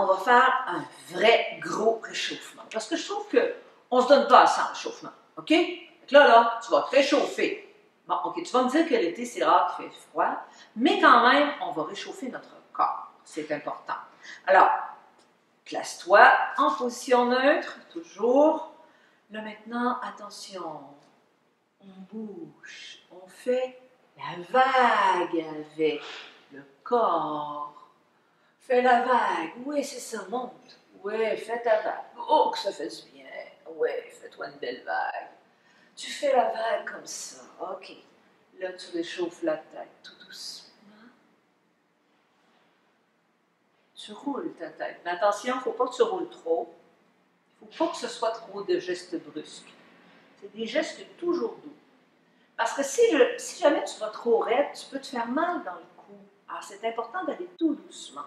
on va faire un vrai gros réchauffement. Parce que je trouve qu'on ne se donne pas assez en réchauffement. OK? Donc là, tu vas te réchauffer. Bon, OK, tu vas me dire que l'été, c'est rare qu'il fait froid, mais quand même, on va réchauffer notre corps. C'est important. Alors, place-toi en position neutre, toujours. Là, maintenant, attention. On bouge. On fait la vague avec le corps. Fais la vague. Oui, c'est ça, monte. Oui, fais ta vague. Oh, que ça fait du bien. Oui, fais-toi une belle vague. Tu fais la vague comme ça. OK. Là, tu réchauffes la tête tout doucement. Tu roules ta tête. Mais attention, il ne faut pas que tu roules trop. Il ne faut pas que ce soit trop de gestes brusques. C'est des gestes toujours doux. Parce que si jamais tu vas trop raide, tu peux te faire mal dans le cou. Alors, c'est important d'aller tout doucement.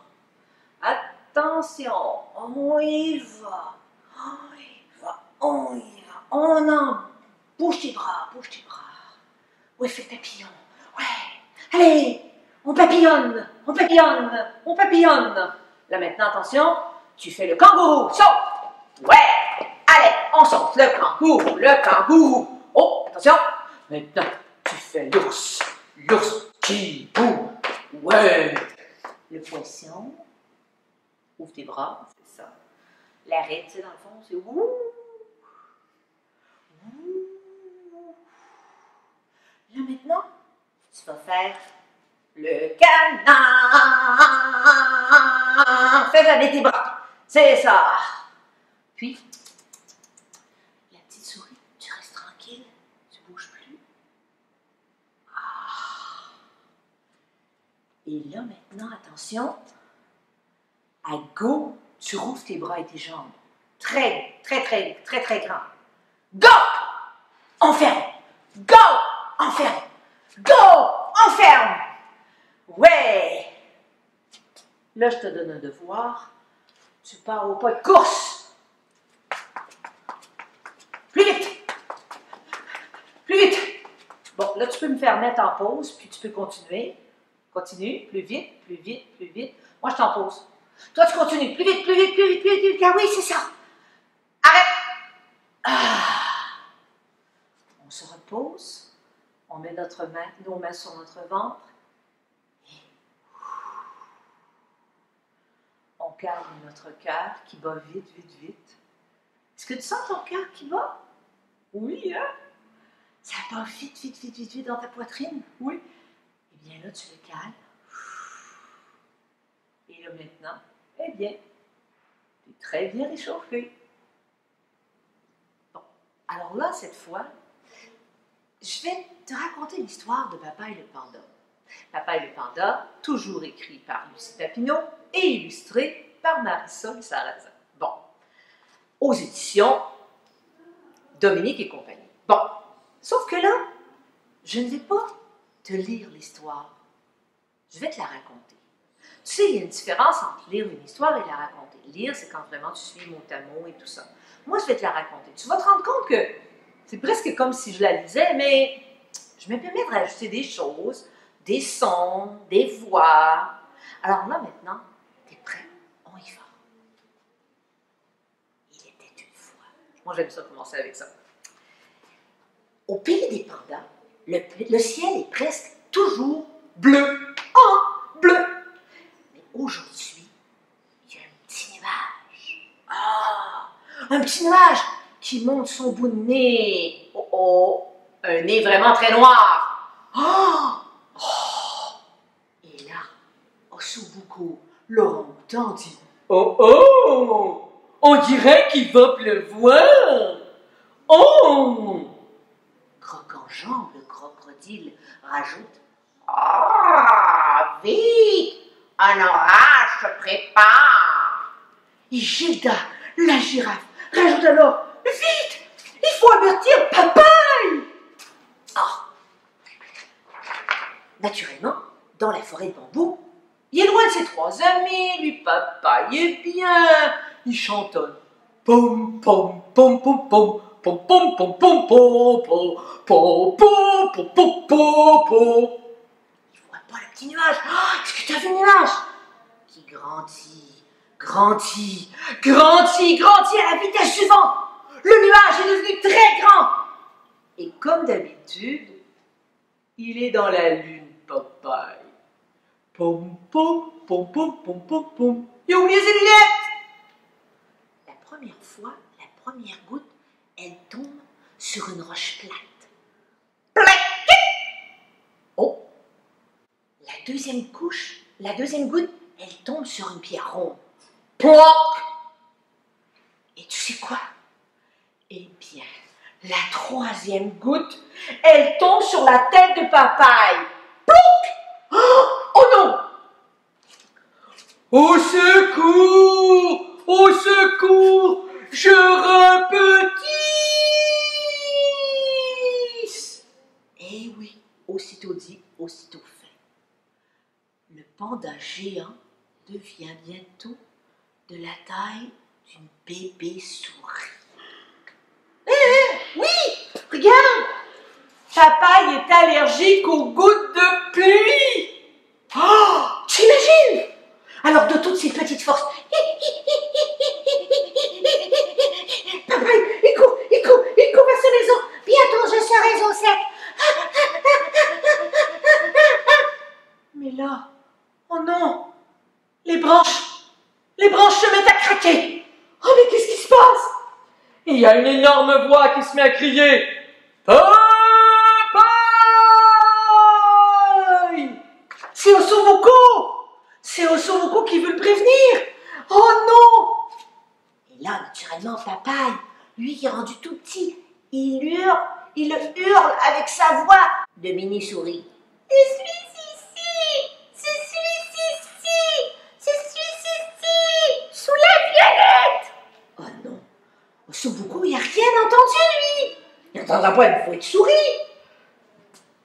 Attention, on y va, on y va, on y va, on en bouge tes bras, bouge tes bras. Oui, fais papillon, ouais, allez, on papillonne, on papillonne, on papillonne. Là maintenant, attention, tu fais le kangourou, saute, ouais, allez, on saute, le kangourou, le kangourou. Oh, attention, maintenant, tu fais l'ours, l'ours qui boue, ouais, le poisson. Ouvre tes bras, c'est ça. L'arrêt, tu sais, dans le fond, c'est ouh. Ouh. Là, maintenant, tu vas faire le canard. Fais avec tes bras. C'est ça. Puis, la petite souris, tu restes tranquille. Tu ne bouges plus. Ah. Et là, maintenant, attention. À go, tu rouvres tes bras et tes jambes. Très, très, très, très, très grand. Go! On ferme. Go! On ferme. Go! On ferme. Ouais! Là, je te donne un devoir. Tu pars au pas de course. Plus vite. Plus vite. Bon, là, tu peux me faire mettre en pause, puis tu peux continuer. Continue. Plus vite, plus vite, plus vite. Moi, je t'en pose. Toi, tu continues. Plus vite, plus vite, plus vite, plus vite, plus vite. Ah oui, c'est ça. Arrête. Ah. On se repose. On met nos mains sur notre ventre. Et on calme notre cœur qui bat vite, vite, vite. Est-ce que tu sens ton cœur qui bat? Oui, hein? Ça bat vite, vite, vite, vite, vite dans ta poitrine? Oui. Eh bien là, tu le calmes. Et là maintenant, eh bien, tu es très bien réchauffé. Bon, alors là, cette fois, je vais te raconter l'histoire de Papa et le panda. Papa et le panda, toujours écrit par Lucie Papineau et illustré par Marisol Sarrazin. Bon, aux éditions Dominique et compagnie. Bon, sauf que là, je ne vais pas te lire l'histoire. Je vais te la raconter. Tu sais, il y a une différence entre lire une histoire et la raconter. Lire, c'est quand vraiment tu suis mot à mot et tout ça. Moi, je vais te la raconter. Tu vas te rendre compte que c'est presque comme si je la lisais, mais je me permets de rajouter des choses, des sons, des voix. Alors là, maintenant, t'es prêt? On y va. Il était une fois. Moi, j'aime ça commencer avec ça. Au pays des pandas, le ciel est presque toujours bleu. Oh, bleu! Mais aujourd'hui, il y a un petit nuage. Ah! Un petit nuage qui monte son bout de nez. Oh, oh! Un nez vraiment très noir. Oh! Oh! Et là, Ossobuco, l'orang-outan dit: oh oh! On dirait qu'il va pleuvoir. Oh! Croc-en-jambe, le crocodile rajoute: ah! Vite! Un orage se prépare! Et Gilda, la girafe, rajoute alors: vite! Il faut avertir Papaye! Ah! Naturellement, dans la forêt de bambou, il est loin de ses trois amis, lui Papaye est bien. Il chantonne: pom pom pom pom pom pom pom pom pom pom pom pom pom pom pom pom. Il voit pas le petit nuage. Oh, est-ce que tu as vu le nuage qui grandit grandit, grandit, grandit à la vitesse suivante. Le nuage est devenu très grand. Et comme d'habitude, il est dans la lune, Papaye. Pom, pom, pom, pom, pom, pom, pom. Il a oublié ses lunettes. La première fois, la première goutte, elle tombe sur une roche plate. Plac! Oh! La deuxième couche, la deuxième goutte, elle tombe sur une pierre ronde. Ploc! Et tu sais quoi? Eh bien, la troisième goutte, elle tombe sur la tête de Papaye. Plouc! Oh non! Au secours! Au secours! Je repetisse! Eh oui, aussitôt dit, aussitôt fait. Le panda géant devient bientôt de la taille d'une bébé souris. Oui, regarde! Papaye est allergique aux gouttes de pluie. Oh, t'imagines? Alors de toutes ses petites forces, Papaye, il court vers sa maison. Bientôt je serai au sec. Mais là, oh non, les branches se mettent à craquer. Oh mais qu'est-ce qui se passe? Et il y a une énorme voix qui se met à crier. Papaye! C'est Osobuco! C'est Osobuco qui veut le prévenir. Oh non! Et là, naturellement, Papaye, lui qui est rendu tout petit, il hurle avec sa voix de mini-souris. Je suis ici, sous la violette. Oh non, Osobuco, il n'a rien entendu, lui. Il n'entendra pas une voix de souris.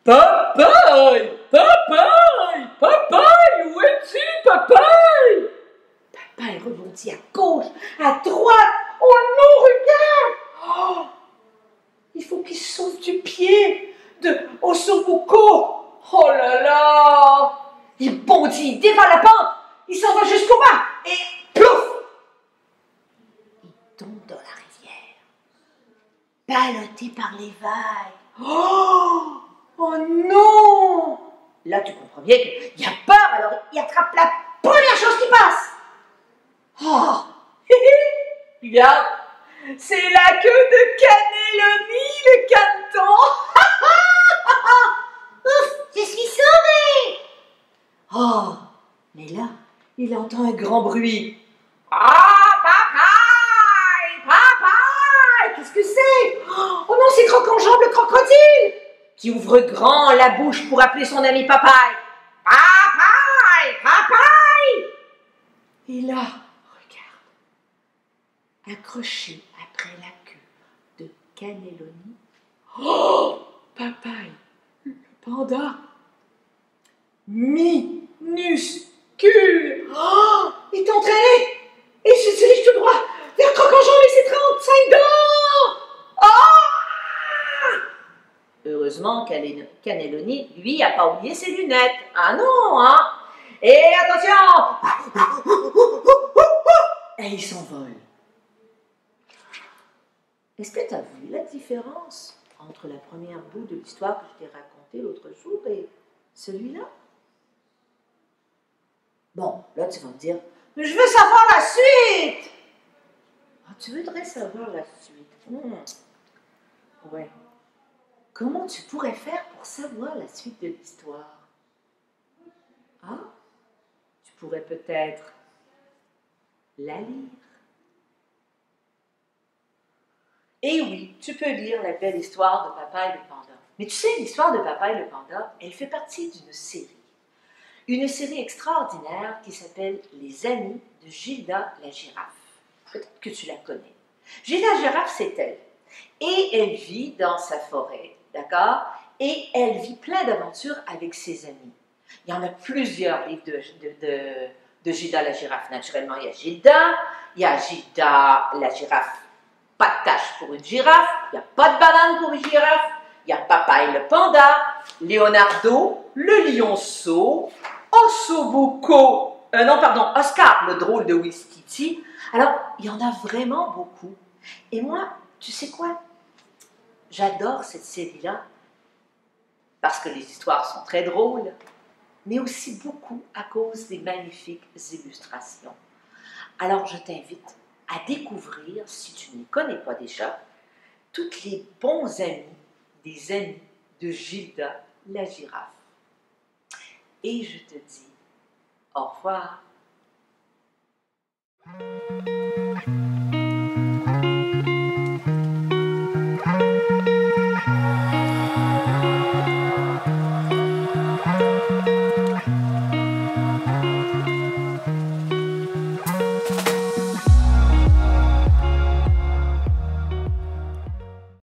Papaye, Papaye, Papaye, où es-tu, Papaye? Papaye rebondit à gauche, à droite. Oh non, regarde! Oh, il faut qu'il se sauve du pied de Osobuco. Oh là là! Il bondit, il dévale la pente, il s'en va jusqu'au bas et plouf! Il tombe dans la rivière, ballotté par les vagues. Oh! Oh non! Là, tu comprends bien qu'il a peur, alors il attrape la première chose qui passe. Oh! Regarde, c'est la queue de Cannelloni, le caneton. Ouf, je suis sauvée! Oh! Mais là, il entend un grand bruit. Ah, Papaye! Papaye! Qu'est-ce que c'est? Oh non, c'est Croc-en-Jambe, le crocodile! Qui ouvre grand la bouche pour appeler son ami Papaye. Papaye! Papaye! Et là, regarde, accroché après la queue de Cannelloni, oh! Papaye, le panda, minuscule, oh! Il est entraîné et il se dirige tout droit vers Croc-en-Jambe et ses 35 dents. Oh! Heureusement, Cannelloni, lui, a pas oublié ses lunettes. Ah non, hein? Et attention! Et il s'envole. Est-ce que tu as vu la différence entre la première bout de l'histoire que je t'ai racontée l'autre jour et celui-là? Bon, là, tu vas me dire, mais je veux savoir la suite! Ah, tu voudrais savoir la suite? Ouais. Comment tu pourrais faire pour savoir la suite de l'histoire? Ah, tu pourrais peut-être la lire. Et oui, tu peux lire la belle histoire de Papaye le panda. Mais tu sais, l'histoire de Papaye le panda, elle fait partie d'une série. Une série extraordinaire qui s'appelle Les Amis de Gilda la girafe. Peut-être que tu la connais. Gilda la girafe, c'est elle. Et elle vit dans sa forêt, d'accord? Et elle vit plein d'aventures avec ses amis. Il y en a plusieurs livres de Gilda la girafe. Naturellement, il y a Gilda la girafe, pas de tâche pour une girafe, il n'y a pas de banane pour une girafe, il y a Papaye le panda, Leonardo, le lionceau, Osobuco, non, pardon, Oscar, le drôle de Ouistiti. Alors, il y en a vraiment beaucoup. Et moi, tu sais quoi? J'adore cette série-là parce que les histoires sont très drôles, mais aussi beaucoup à cause des magnifiques illustrations. Alors, je t'invite à découvrir, si tu ne les connais pas déjà, toutes les bons amis des amis de Gilda la girafe. Et je te dis au revoir.